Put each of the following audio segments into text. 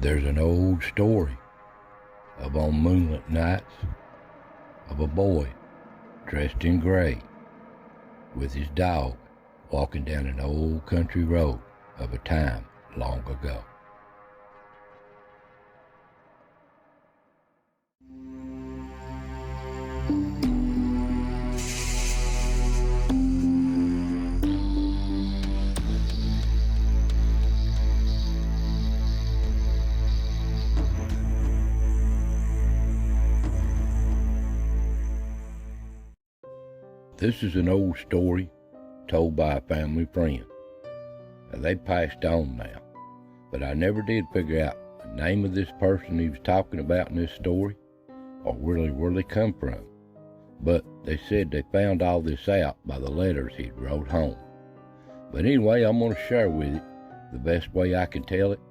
There's an old story of on moonlit nights of a boy dressed in gray with his dog walking down an old country road of a time long ago. This is an old story told by a family friend. Now, they passed on now, but I never did figure out the name of this person he was talking about in this story, or really where they come from. But they said they found all this out by the letters he'd wrote home. But anyway, I'm going to share with it the best way I can tell it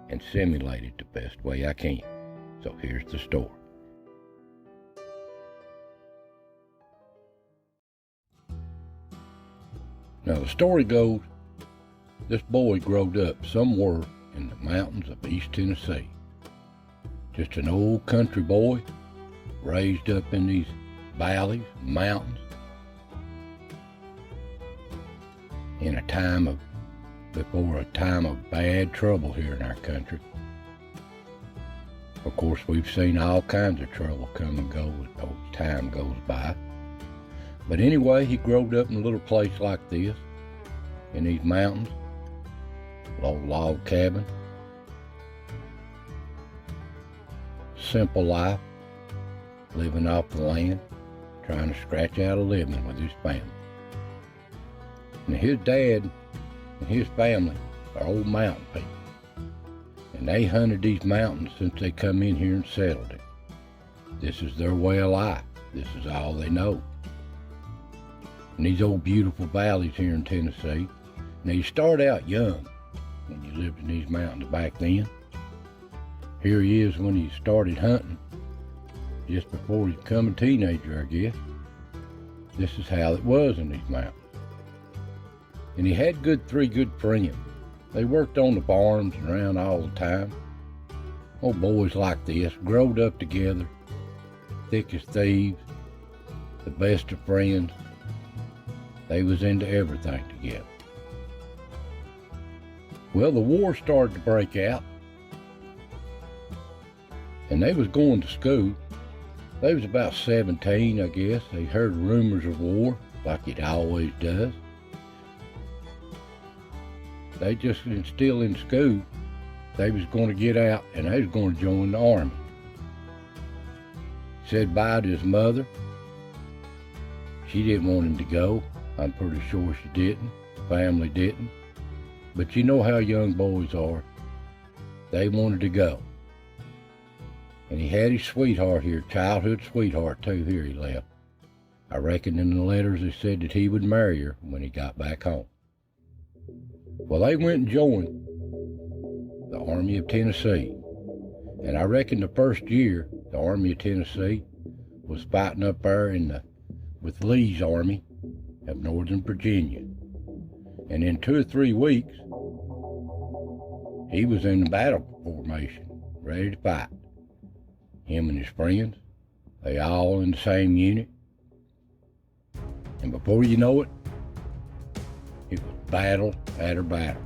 and simulate it the best way I can. So here's the story. Now the story goes, this boy growed up somewhere in the mountains of East Tennessee. Just an old country boy, raised up in these valleys, mountains, in before a time of bad trouble here in our country. Of course, we've seen all kinds of trouble come and go as time goes by. But anyway, he growed up in a little place like this, in these mountains, little log cabin. Simple life, living off the land, trying to scratch out a living with his family. And his dad and his family are old mountain people. And they hunted these mountains since they come in here and settled it. This is their way of life. This is all they know. And these old beautiful valleys here in Tennessee. Now you start out young when you lived in these mountains back then. Here he is when he started hunting, just before he became a teenager, I guess. This is how it was in these mountains. And he had three good friends. They worked on the farms and around all the time. Old boys like this, growed up together, thick as thieves, the best of friends. They was into everything together. Well, the war started to break out, and they was going to school. They was about 17, I guess. They heard rumors of war, like it always does. They just still in school. They was going to get out, and they was going to join the army. Said bye to his mother. She didn't want him to go. I'm pretty sure she didn't. Family didn't. But you know how young boys are. They wanted to go. And he had his sweetheart here, childhood sweetheart too, here he left. I reckon in the letters they said that he would marry her when he got back home. Well, they went and joined the Army of Tennessee. And I reckon the first year, the Army of Tennessee was fighting up there with Lee's army of Northern Virginia. And in 2 or 3 weeks, he was in the battle formation, ready to fight. Him and his friends, they all in the same unit. And before you know it was battle after battle,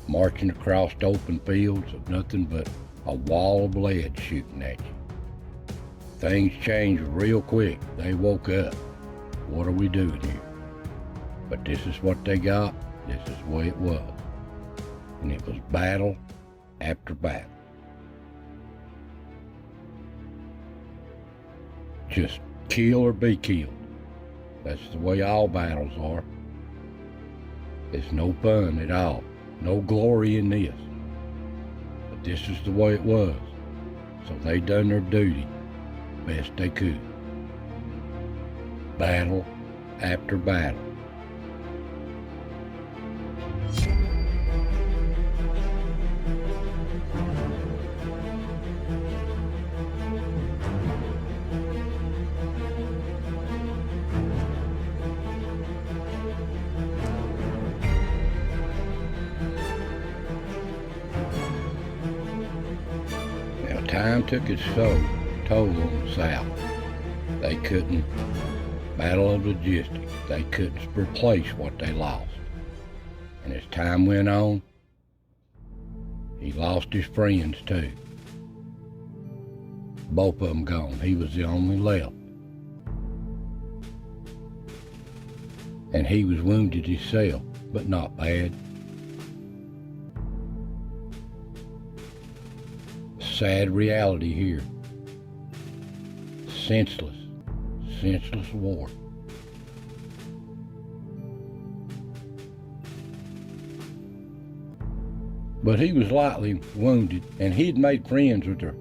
marching across open fields of nothing but a wall of lead shooting at you. Things changed real quick. They woke up. What are we doing here? But this is what they got. This is the way it was. And it was battle after battle. Just kill or be killed. That's the way all battles are. It's no fun at all. No glory in this. But this is the way it was. So they done their duty best they could. Battle after battle. time took its toll on the South. They couldn't battle of logistics. They couldn't replace what they lost. And as time went on, he lost his friends too. Both of them gone. He was the only left. And he was wounded himself, but not bad. Sad reality here. Senseless war. But he was lightly wounded, and he'd made friends with the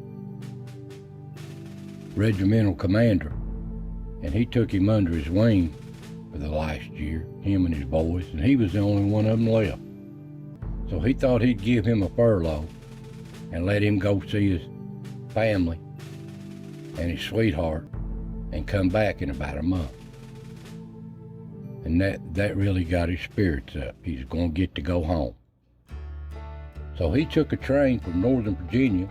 regimental commander, and he took him under his wing for the last year, him and his boys, and he was the only one of them left. So he thought he'd give him a furlough and let him go see his family and his sweetheart and come back in about a month. And that really got his spirits up. He's going to get to go home. So he took a train from Northern Virginia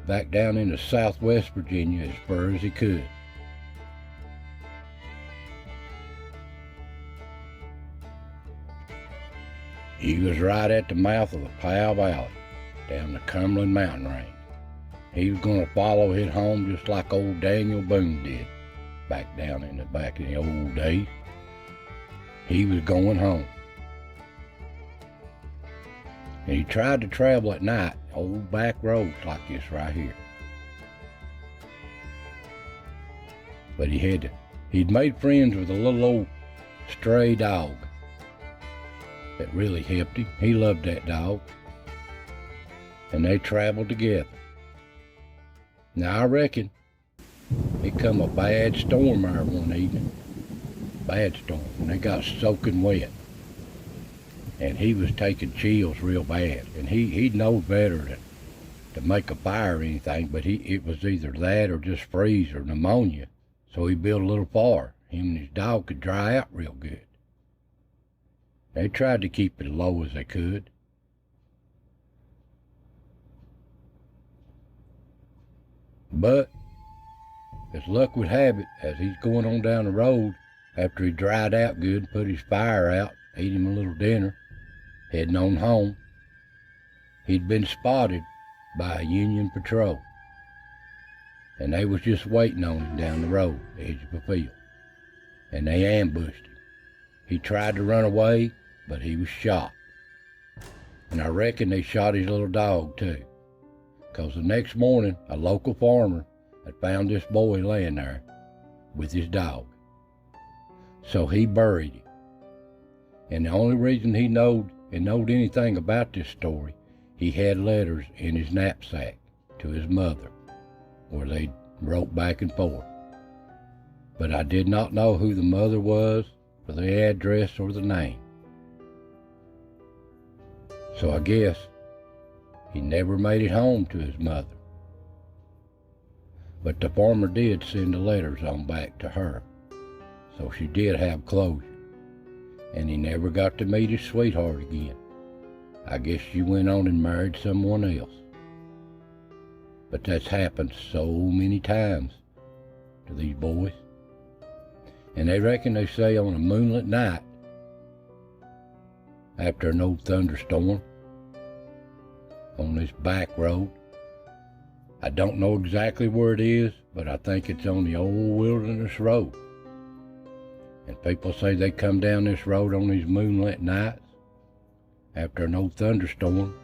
back down into Southwest Virginia as far as he could. He was right at the mouth of the Powell Valley, down the Cumberland mountain range. He was going to follow it home just like old Daniel Boone did back in the old days. He was going home. And he tried to travel at night, old back roads like this right here. But he'd made friends with a little old stray dog that really helped him. He loved that dog. And they traveled together. Now I reckon it come a bad storm there one evening. Bad storm. And they got soaking wet. And he was taking chills real bad. And he knows better than to make a fire or anything, but it was either that or just freeze or pneumonia. So he built a little fire. Him and his dog could dry out real good. They tried to keep it as low as they could. But, as luck would have it, as he's going on down the road, after he dried out good and put his fire out, ate him a little dinner, heading on home, he'd been spotted by a Union patrol. And they was just waiting on him down the road, the edge of a field. And they ambushed him. He tried to run away, but he was shot. And I reckon they shot his little dog too. Because the next morning, a local farmer had found this boy laying there with his dog. So he buried him. And the only reason he knowed anything about this story, he had letters in his knapsack to his mother, where they wrote back and forth. But I did not know who the mother was, or the address, or the name. So I guess he never made it home to his mother. But the farmer did send the letters on back to her, so she did have closure. And he never got to meet his sweetheart again. I guess she went on and married someone else. But that's happened so many times to these boys. And they reckon they say on a moonlit night, after an old thunderstorm, on this back road, I don't know exactly where it is, but I think it's on the old wilderness road. And people say they come down this road on these moonlit nights after an old thunderstorm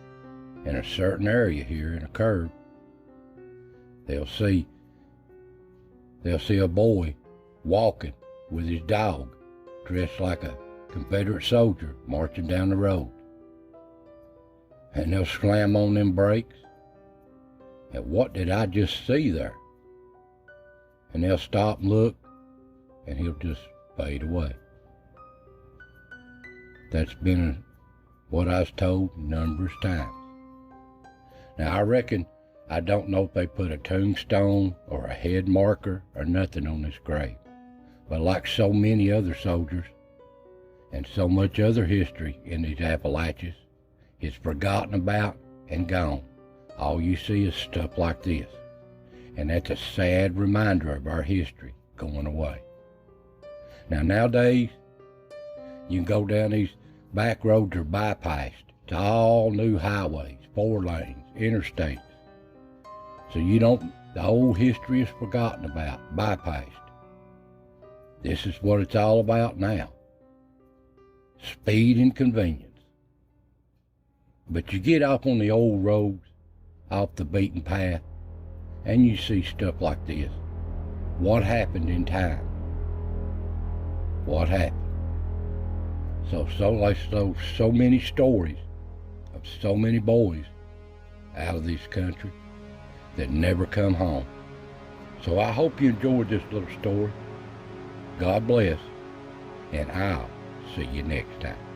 in a certain area here in a curve. They'll see a boy walking with his dog, dressed like a Confederate soldier, marching down the road. And they'll slam on them brakes. And what did I just see there? And they'll stop and look, and he'll just fade away. That's been what I was told numerous times. Now I don't know if they put a tombstone or a head marker or nothing on this grave. But like so many other soldiers and so much other history in these Appalachias, it's forgotten about and gone. all you see is stuff like this. And that's a sad reminder of our history going away. Now nowadays, you can go down these back roads are bypassed to all new highways, 4 lanes, interstates. So the old history is forgotten about, bypassed. This is what it's all about now. Speed and convenience. But you get off on the old roads, off the beaten path, and you see stuff like this. What happened in time? What happened? So many stories of so many boys out of this country that never come home. So I hope you enjoyed this little story. God bless, and I'll see you next time.